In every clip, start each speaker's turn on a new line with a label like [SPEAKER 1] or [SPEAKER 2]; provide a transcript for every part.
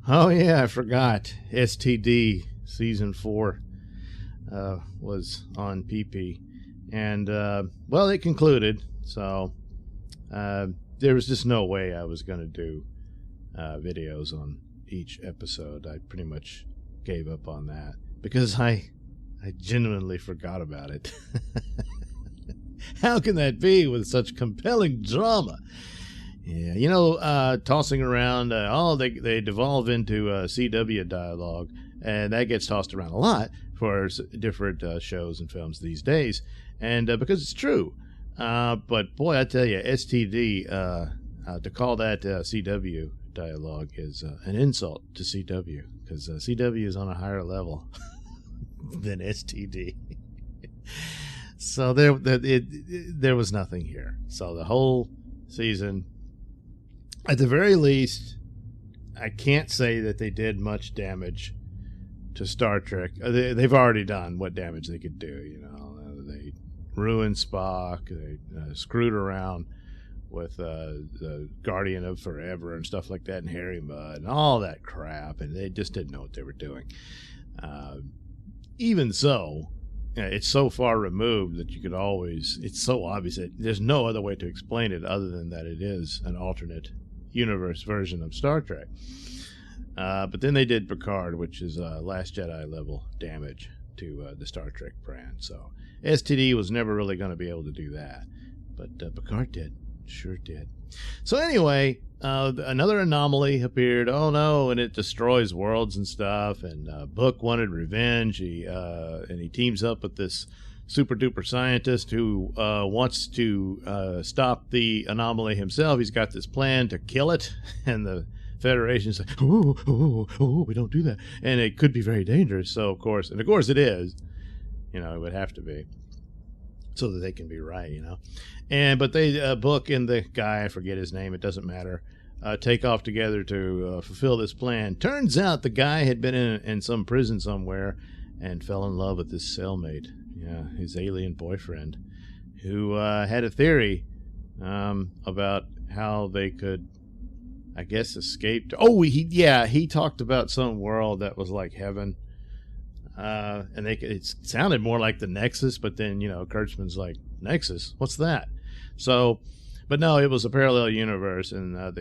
[SPEAKER 1] Oh, yeah, I forgot. STD Season 4 was on PP. And, well, it concluded. So there was just no way I was going to do videos on each episode. I pretty much gave up on that because I genuinely forgot about it. How can that be with such compelling drama? Yeah, you know, tossing around, they devolve into CW dialogue, and that gets tossed around a lot for different shows and films these days, and because it's true. But boy, I tell you, STD, to call that CW dialogue is an insult to CW, because CW is on a higher level than STD. So there was nothing here. So the whole season, at the very least, I can't say that they did much damage to Star Trek. They've already done what damage they could do. You know, they ruined Spock. They screwed around with the Guardian of Forever and stuff like that, and Harry Mudd and all that crap, and they just didn't know what they were doing. Even so, it's so far removed that you could always, it's so obvious that there's no other way to explain it other than that it is an alternate universe version of Star Trek. But then they did Picard, which is Last Jedi level damage to the Star Trek brand. So STD was never really going to be able to do that. But Picard did. Sure did. So anyway, another anomaly appeared. Oh no, and it destroys worlds and stuff. And Book wanted revenge. And he teams up with this super duper scientist who wants to stop the anomaly himself. He's got this plan to kill it, and the Federation's like, oh, we don't do that, and it could be very dangerous. So of course it is. You know, it would have to be, so that they can be right. You know, but they Book and the guy, I forget his name, it doesn't matter, take off together to fulfill this plan. Turns out the guy had been in some prison somewhere and fell in love with his cellmate. Yeah, his alien boyfriend, who had a theory about how they could, I guess, escape. He talked about some world that was like heaven, and it sounded more like the Nexus. But then, you know, Kurtzman's like, Nexus, what's that? So, but no, it was a parallel universe, and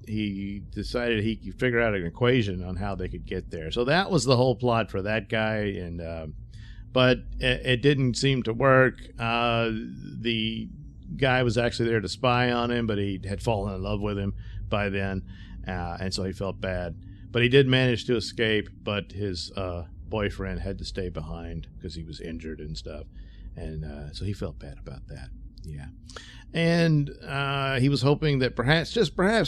[SPEAKER 1] he decided he could figure out an equation on how they could get there. So that was the whole plot for that guy, and. But it didn't seem to work. The guy was actually there to spy on him, but he had fallen in love with him by then, and so he felt bad. But he did manage to escape, but his boyfriend had to stay behind because he was injured and stuff, and so he felt bad about that. Yeah. And he was hoping that perhaps,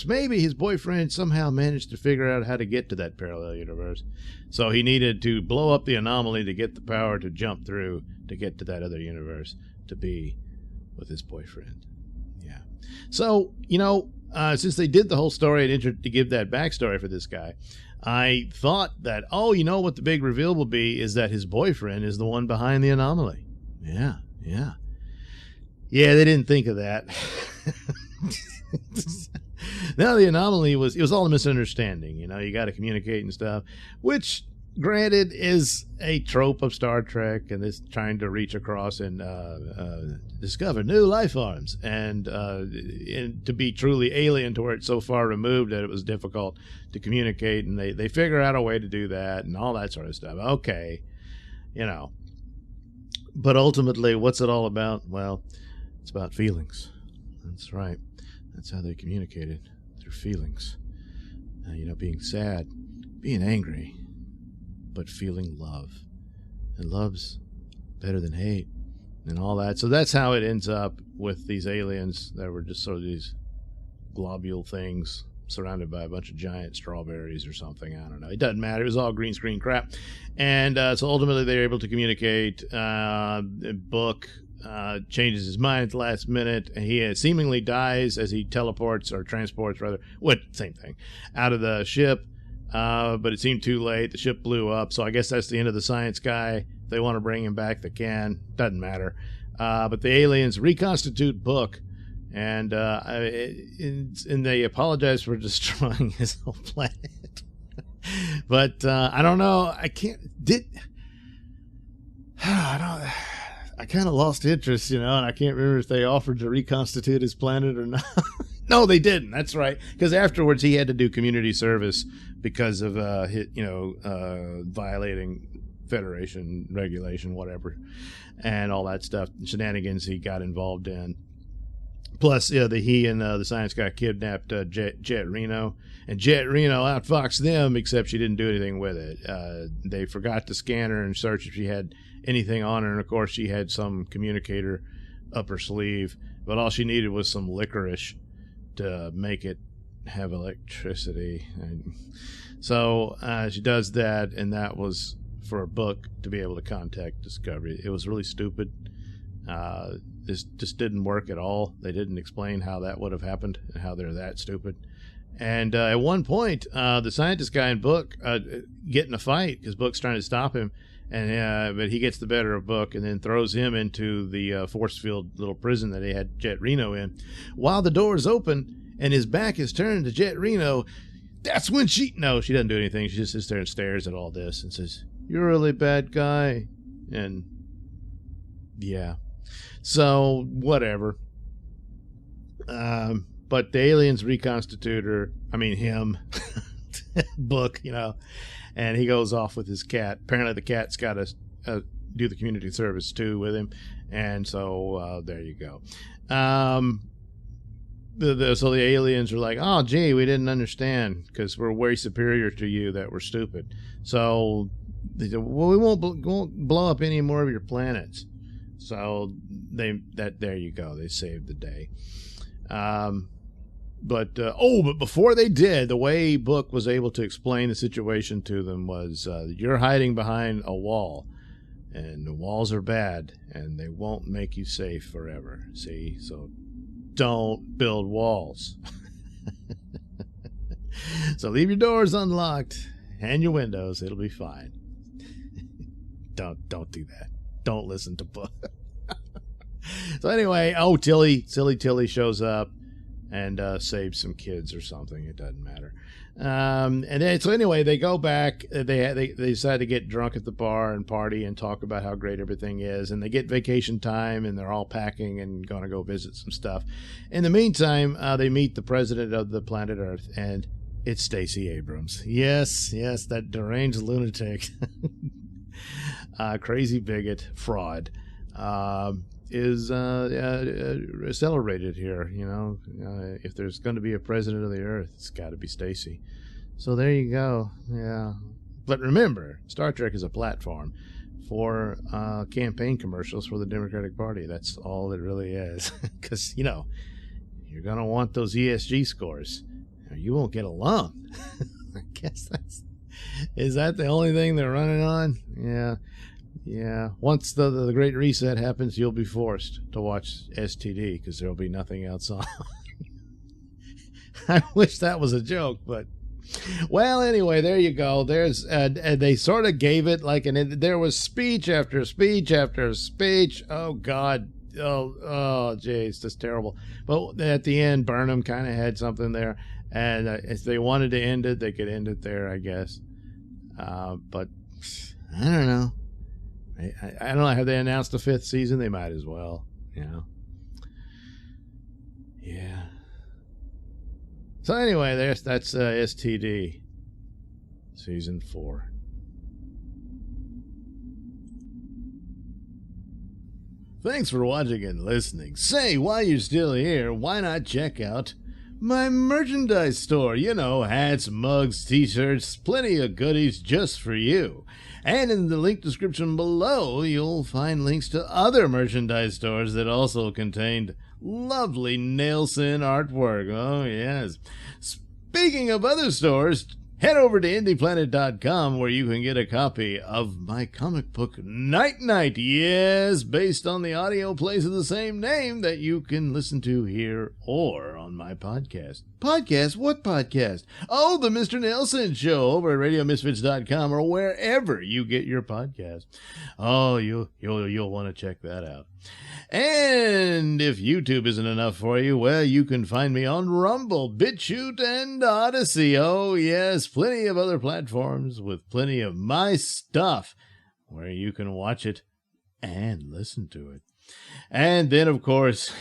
[SPEAKER 1] maybe his boyfriend somehow managed to figure out how to get to that parallel universe. So he needed to blow up the anomaly to get the power to jump through to get to that other universe to be with his boyfriend. Yeah. So, you know, since they did the whole story and to give that backstory for this guy, I thought that, you know what the big reveal will be is that his boyfriend is the one behind the anomaly. Yeah. Yeah, they didn't think of that. Now the anomaly was all a misunderstanding. You know, you got to communicate and stuff, which, granted, is a trope of Star Trek, and it's trying to reach across and discover new life forms, and to be truly alien to where it's so far removed that it was difficult to communicate, and they figure out a way to do that and all that sort of stuff. Okay, you know. But ultimately, what's it all about? Well, it's about feelings. That's right. That's how they communicated, through feelings. You know, being sad, being angry, but feeling love. And love's better than hate and all that. So that's how it ends up with these aliens that were just sort of these globule things surrounded by a bunch of giant strawberries or something. I don't know. It doesn't matter. It was all green screen crap. And so ultimately they were able to communicate. Book changes his mind at the last minute, and he seemingly dies as he teleports or transports, rather, same thing, out of the ship. But it seemed too late. The ship blew up, so I guess that's the end of the science guy. If they want to bring him back, they can. Doesn't matter. But the aliens reconstitute Book, and they apologize for destroying his whole planet. But I don't know. I can't. I kind of lost interest, and I can't remember if they offered to reconstitute his planet or not. No, they didn't. That's right. Because afterwards he had to do community service because of violating Federation regulation, whatever, and all that stuff, shenanigans he got involved in. Plus, he and the science guy kidnapped Jet Reno, and Jet Reno outfoxed them, except she didn't do anything with it. They forgot to scan her and search if she had anything on her, and of course she had some communicator up her sleeve, but all she needed was some licorice to make it have electricity. And so she does that, and that was for a book to be able to contact Discovery. It was really stupid. This just didn't work at all. They didn't explain how that would have happened and how they're that stupid. And at one point, the scientist guy and Book get in a fight because Book's trying to stop him, and but he gets the better of Book and then throws him into the force field little prison that he had Jet Reno in. While the door is open and his back is turned to Jet Reno, that's when she doesn't do anything. She just sits there and stares at all this and says, "You're a really bad guy." And yeah. So, whatever. But the aliens reconstitute him, Book, and he goes off with his cat. Apparently the cat's got to do the community service, too, with him. And so, there you go. So the aliens are like, "Oh, gee, we didn't understand because we're way superior to you that we're stupid." So they said, "Well, we won't blow up any more of your planets." So there you go. They saved the day. But before they did, the way Book was able to explain the situation to them was, you're hiding behind a wall, and the walls are bad, and they won't make you safe forever. See? So don't build walls. So leave your doors unlocked and your windows. It'll be fine. Don't do that. Don't listen to Book. So anyway, silly Tilly shows up and saves some kids or something. It doesn't matter. And then, so anyway, they go back. They decide to get drunk at the bar and party and talk about how great everything is. And they get vacation time, and they're all packing and going to go visit some stuff. In the meantime, they meet the president of the planet Earth, and it's Stacey Abrams. Yes, that deranged lunatic. Crazy bigot, fraud, is celebrated here. If there's going to be a president of the Earth, it's got to be Stacey. So there you go. Yeah, but remember, Star Trek is a platform for campaign commercials for the Democratic Party. That's all it really is. Because you're going to want those ESG scores, or you won't get along. I guess is that the only thing they're running on? Yeah. Once the Great Reset happens, you'll be forced to watch STD because there'll be nothing else on. I wish that was a joke, but well, anyway, there you go. There's they sort of gave it like there was speech after speech after speech. Oh God. Oh, gee, it's just terrible. But at the end, Burnham kind of had something there, and if they wanted to end it, they could end it there, I guess. But I don't know. I don't know. Have they announced the 5th season? They might as well. Yeah. So anyway, that's STD season 4. Thanks for watching and listening. Say, while you're still here, why not check out my merchandise store? Hats, mugs, t-shirts, plenty of goodies just for you. And in the link description below, you'll find links to other merchandise stores that also contained lovely Nailsin artwork. Oh, yes. Speaking of other stores, head over to indieplanet.com where you can get a copy of my comic book Night Night. Yes, based on the audio plays of the same name that you can listen to here or on my podcast. Podcast? What podcast? Oh, the Mr Nailsin Show over at radiomisfits.com or wherever you get your podcast. Oh, you'll want to check that out. And if YouTube isn't enough for you, well, you can find me on Rumble, BitChute, and Odyssey. Oh, yes, plenty of other platforms with plenty of my stuff where you can watch it and listen to it. And then, of course,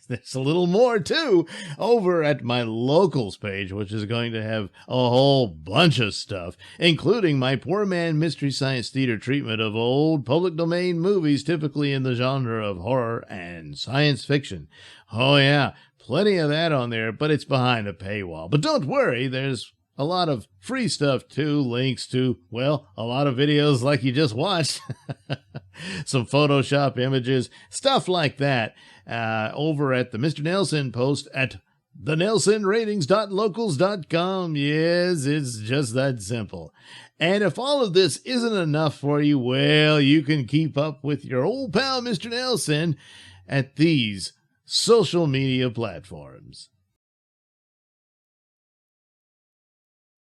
[SPEAKER 1] there's a little more, too, over at my locals page, which is going to have a whole bunch of stuff, including my poor man Mystery Science Theater treatment of old public domain movies, typically in the genre of horror and science fiction. Oh, yeah, plenty of that on there, but it's behind a paywall. But don't worry, there's a lot of free stuff, too, links to, well, a lot of videos like you just watched, some Photoshop images, stuff like that, over at the Mr. Nailsin post at thenailsinratings.locals.com. Yes, it's just that simple. And if all of this isn't enough for you, well, you can keep up with your old pal Mr. Nailsin at these social media platforms.